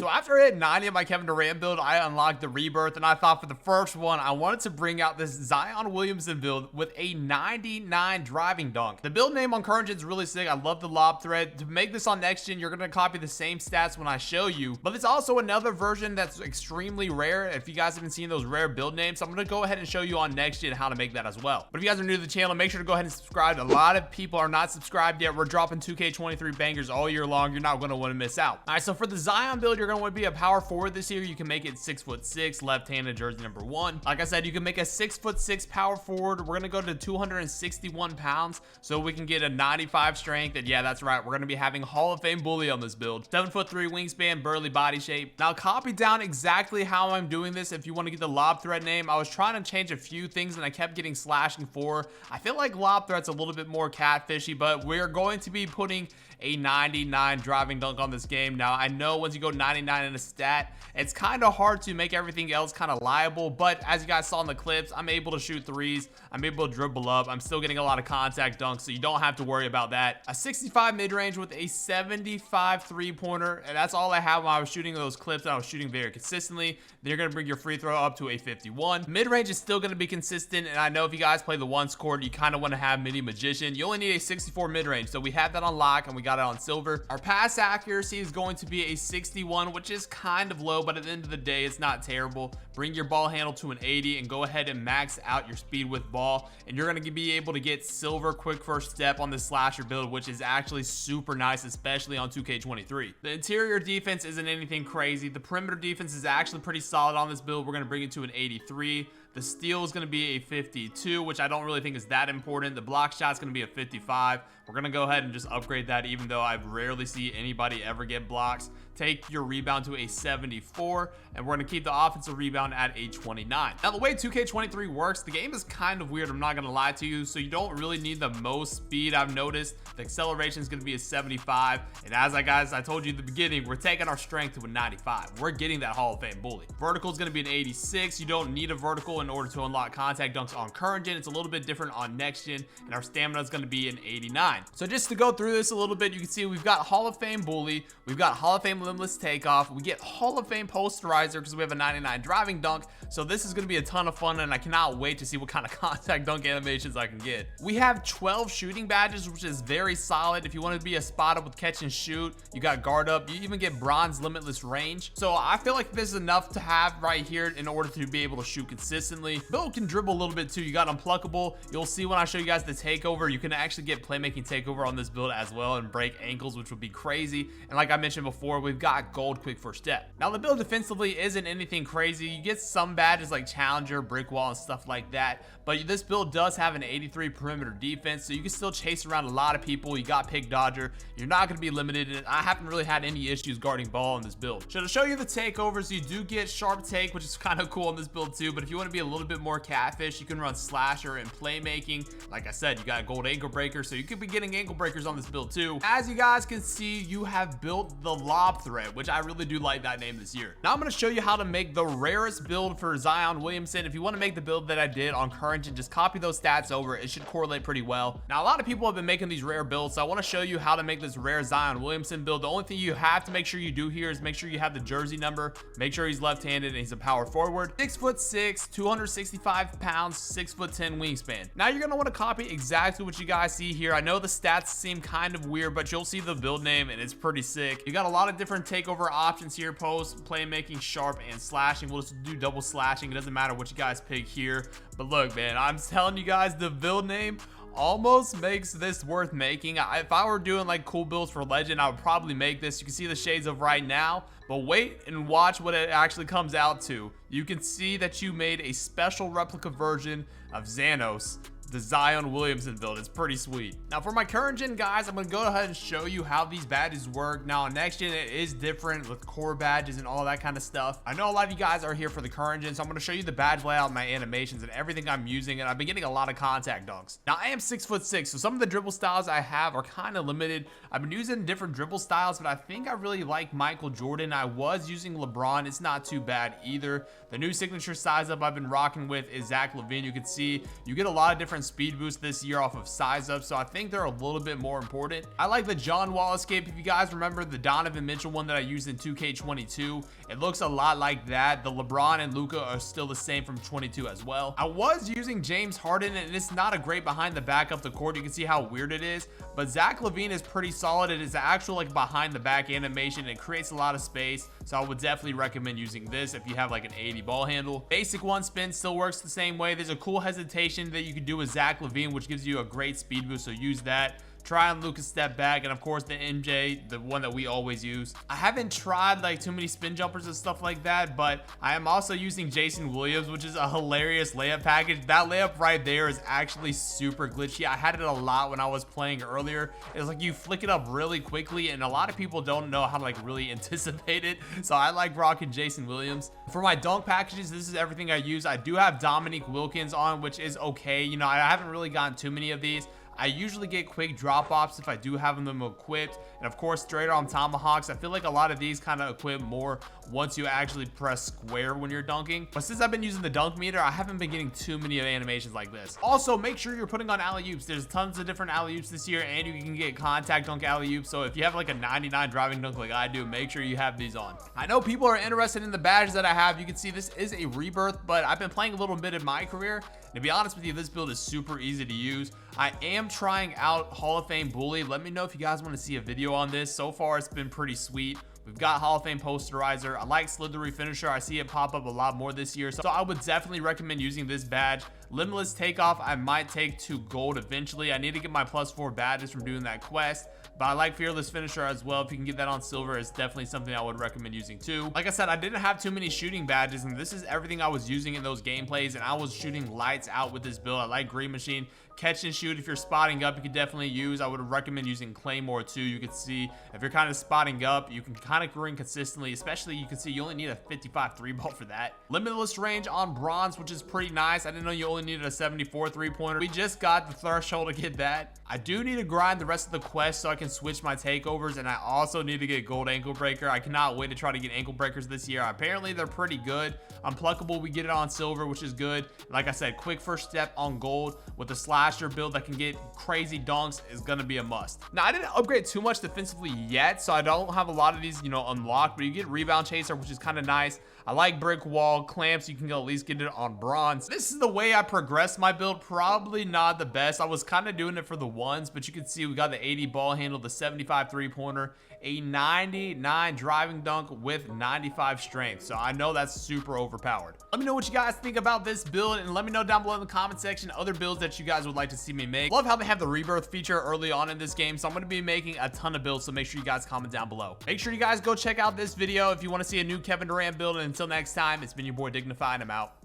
So after I hit 90 on my Kevin Durant build, I unlocked the rebirth, and I thought for the first one, I wanted to bring out this Zion Williamson build with a 99 driving dunk. The build name on current gen is really sick. I love the lob threat. To make this on next gen, you're going to copy the same stats when I show you, but there's also another version that's extremely rare. If you guys haven't seen those rare build names, I'm going to go ahead and show you on next gen how to make that as well. But if you guys are new to the channel, make sure to go ahead and subscribe. A lot of people are not subscribed yet. We're dropping 2K23 bangers all year long. You're not going to want to miss out. All right, so for the Zion build, you're going to want to be a power forward this year. You can make it 6'6", left-handed, jersey number 1. Like I said, you can make a 6'6" power forward. We're going to go to 261 pounds so we can get a 95 strength. And yeah, that's right. We're going to be having Hall of Fame bully on this build. 7'3" wingspan, burly body shape. Now copy down exactly how I'm doing this if you want to get the lob threat name. I was trying to change a few things and I kept getting slashing 4. I feel like lob threat's a little bit more catfishy, but we're going to be putting a 99 driving dunk on this game. Now I know once you go 99 in a stat, it's kind of hard to make everything else kind of liable, but as you guys saw in the clips, I'm able to shoot threes, I'm able to dribble up, I'm still getting a lot of contact dunks, so you don't have to worry about that. A 65 mid-range with a 75 three-pointer, and that's all I have when I was shooting those clips, and I was shooting very consistently. Then you're going to bring your free throw up to a 51. Mid-range is still going to be consistent, and I know if you guys play the once court, you kind of want to have mini magician. You only need a 64 mid-range, so we have that on lock, and we got it on silver. Our pass accuracy is going to be a 61, which is kind of low, but at the end of the day, it's not terrible. Bring your ball handle to an 80 and go ahead and max out your speed with ball, and you're going to be able to get silver quick first step on this slasher build, which is actually super nice, especially on 2K23. The interior defense isn't anything crazy. The perimeter defense is actually pretty solid on this build. We're going to bring it to an 83. The steal is going to be a 52, which I don't really think is that important. The block shot is going to be a 55. We're going to go ahead and just upgrade that, even though I rarely see anybody ever get blocks. Take your rebound to a 74, and we're going to keep the offensive rebound at a 29. Now, the way 2K23 works, the game is kind of weird, I'm not going to lie to you, so you don't really need the most speed. I've noticed the acceleration is going to be a 75, and as I told you at the beginning, we're taking our strength to a 95. We're getting that Hall of Fame bully. Vertical is going to be an 86. You don't need a vertical in order to unlock contact dunks on current gen. It's a little bit different on next gen, and our stamina is going to be an 89. So just to go through this a little bit, you can see we've got Hall of Fame bully, we've got Hall of Fame limitless takeoff, we get Hall of Fame posterizer because we have a 99 driving dunk. So this is going to be a ton of fun, and I cannot wait to see what kind of contact dunk animations I can get. We have 12 shooting badges, which is very solid. If you want to be a spot up with catch and shoot, you got guard up, you even get bronze limitless range. So I feel like this is enough to have right here in order to be able to shoot consistently. Build can dribble a little bit too. You got unpluckable. You'll see when I show you guys the takeover, you can actually get playmaking takeover on this build as well and break ankles, which would be crazy. And like I mentioned before, we've got gold quick first step. Now the build defensively isn't anything crazy. You get some badges like challenger, brick wall, and stuff like that, but this build does have an 83 perimeter defense, so you can still chase around a lot of people. You got pick dodger. You're not going to be limited, and I haven't really had any issues guarding ball in this build. So to show you the takeovers, you do get sharp take, which is kind of cool in this build too, but if you want to be a little bit more catfish, you can run slasher and playmaking. Like I said, you got a gold ankle breaker, so you could be getting ankle breakers on this build too. As you guys can see, you have built the lob threat, which I really do like that name this year. Now I'm going to show you how to make the rarest build for Zion Williamson. If you want to make the build that I did on current gen, just copy those stats over. It should correlate pretty well. Now a lot of people have been making these rare builds, so I want to show you how to make this rare Zion Williamson build. The only thing you have to make sure you do here is make sure you have the jersey number, make sure he's left-handed and he's a power forward, 6'6", 265 pounds, 6'10" wingspan. Now you're going to want to copy exactly what you guys see here. I know the stats seem kind of weird, but you'll see the build name and it's pretty sick. You got a lot of different takeover options here: post, playmaking, sharp, and slashing. We'll just do double slashing. It doesn't matter what you guys pick here. But look, man, I'm telling you guys, the build name almost makes this worth making. If I were doing like cool builds for legend, I would probably make this. You can see the shades of right now, but wait and watch what it actually comes out to. You can see that you made a special replica version of Xanos, the Zion Williamson build. It's pretty sweet. Now for my current gen guys, I'm gonna go ahead and show you how these badges work. Now on next gen, it is different with core badges and all that kind of stuff. I know a lot of you guys are here for the current gen, so I'm gonna show you the badge layout, my animations, and everything I'm using, and I've been getting a lot of contact dunks. Now I am 6'6", so some of the dribble styles I have are kind of limited. I've been using different dribble styles, but I think I really like Michael Jordan. I was using LeBron. It's not too bad either. The new signature size up I've been rocking with is Zach LaVine. You can see you get a lot of different different speed boosts this year off of size up, so I think they're a little bit more important. I like the John Wall escape. If you guys remember the Donovan Mitchell one that I used in 2K22, it looks a lot like that. The LeBron and Luka are still the same from 22 as well. I was using James Harden, and it's not a great behind the back up the court. You can see how weird it is, but Zach LaVine is pretty solid. It is actual like behind the back animation. It creates a lot of space, so I would definitely recommend using this if you have like an 80 ball handle. Basic one spin still works the same way. There's a cool hesitation that you can do with Zach LaVine, which gives you a great speed boost, so use that. Try on Luka's step back, and of course the MJ, the one that we always use. I haven't tried like too many spin jumpers and stuff like that, but I am also using Jason Williams, which is a hilarious layup package. That layup right there is actually super glitchy. I had it a lot when I was playing earlier. It's like you flick it up really quickly, and a lot of people don't know how to like really anticipate it, so I like rocking Jason Williams. For my dunk packages, this is everything I use. I do have Dominique Wilkins on, which is okay. You know, I haven't really gotten too many of these. I usually get quick drop-offs if I do have them equipped, and of course straight arm tomahawks. I feel like a lot of these kind of equip more once you actually press square when you're dunking, but since I've been using the dunk meter, I haven't been getting too many animations like this. Also, make sure you're putting on alley-oops. There's tons of different alley-oops this year, and you can get contact dunk alley-oops, so if you have like a 99 driving dunk like I do, make sure you have these on. I know people are interested in the badges that I have. You can see this is a rebirth, but I've been playing a little bit in my career. To be honest with you, this build is super easy to use. I am trying out Hall of Fame Bully. Let me know if you guys want to see a video on this. So far, it's been pretty sweet. We've got Hall of Fame Posterizer. I like Slithery Finisher. I see it pop up a lot more this year, so I would definitely recommend using this badge. Limitless Takeoff, I might take to gold eventually. I need to get my +4 badges from doing that quest, but I like Fearless Finisher as well. If you can get that on silver, it's definitely something I would recommend using too. Like I said, I didn't have too many shooting badges, and this is everything I was using in those gameplays, and I was shooting lights out with this build. I like Green Machine. Catch and shoot, if you're spotting up, you could definitely use. I would recommend using Claymore too. You can see if you're kind of spotting up, you can kind of green consistently, especially you can see you only need a 55 3-ball for that. Limitless range on bronze, which is pretty nice. I didn't know you only needed a 74 3-pointer. We just got the threshold to get that. I do need to grind the rest of the quest so I can switch my takeovers, and I also need to get gold ankle breaker. I cannot wait to try to get ankle breakers this year. Apparently they're pretty good. Unpluckable, we get it on silver, which is good. Like I said, quick first step on gold with the slasher build that can get crazy dunks is gonna be a must. Now, I didn't upgrade too much defensively yet, so I don't have a lot of these, you know, unlocked, but you get rebound chaser, which is kind of nice. I like brick wall clamps. You can at least get it on bronze. This is the way I progressed my build. Probably not the best. I was kind of doing it for the ones, but you can see we got the 80 ball handle, the 75 3-pointer, a 99 driving dunk with 95 strength. So I know that's super overpowered. Let me know what you guys think about this build, and let me know down below in the comment section other builds that you guys would like to see me make. Love how they have the rebirth feature early on in this game, so I'm going to be making a ton of builds, so make sure you guys comment down below. Make sure you guys go check out this video if you want to see a new Kevin Durant build, and until next time, it's been your boy Dignify, and I'm out.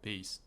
Peace.